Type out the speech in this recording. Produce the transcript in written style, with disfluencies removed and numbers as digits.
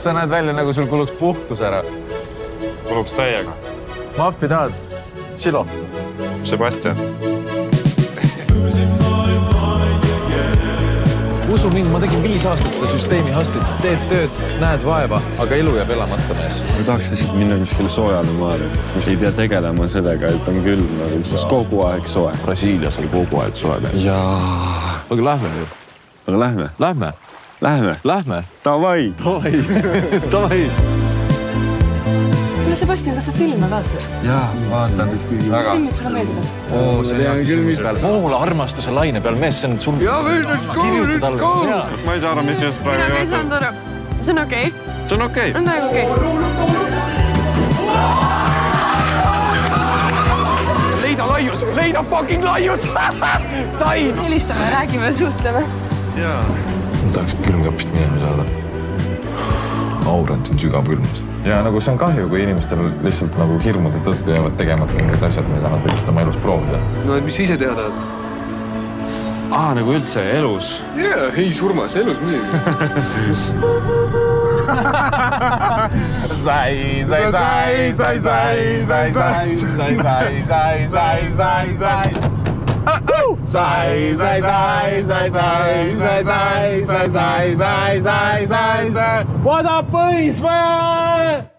sa näed välja, nagu sul kuluks puhkus ära? Kuluks täiega. Maffi tahad? Silo? Sebastian. Usu mind, ma tegin 5 aastat seda süsteemi hastit. Teed tööd, näed vaeva, aga elu jääb elamata mees. Ma tahaks lihtsalt minna kuskile soojale maale. Mis ei pea tegelema sellega, et on külm, aga kogu aeg soe. Brasiilias oli kogu aeg soe mees. Jaa. Aga lähme nüüd. Aga lähme. Lähme. Lähme. Lähme. Davai. Davai. Davai. Kuule, Sebastian, kas sa filme vaatad? Jaa, vaatan. Mis filmid sulle meeldivad? See on hea küsimus peal. Moola armastuse laine peal, mees, see on sul... Jaa, nüüd kool. Ma ei saa aru, mis just praegu Mina ka ei saanud aru. See on okei. See on okei. On täiega okei. Leida laius! Leida fucking laius! Sain! Helistame, räägime, suhtleme. Jaa. Ma tahaksid külmkapist minema saada. Aurant on sügav külmas. Ja nagu see on kahju, kui inimestel lihtsalt nagu hirmude tõttu jäävad tegemata mingid asjad, mida nad võiksid oma elus proovida. No, mis ise teha tahad? Nagu üldse elus. Jaa, ei surmas, elus midagi. What up, Põismäe?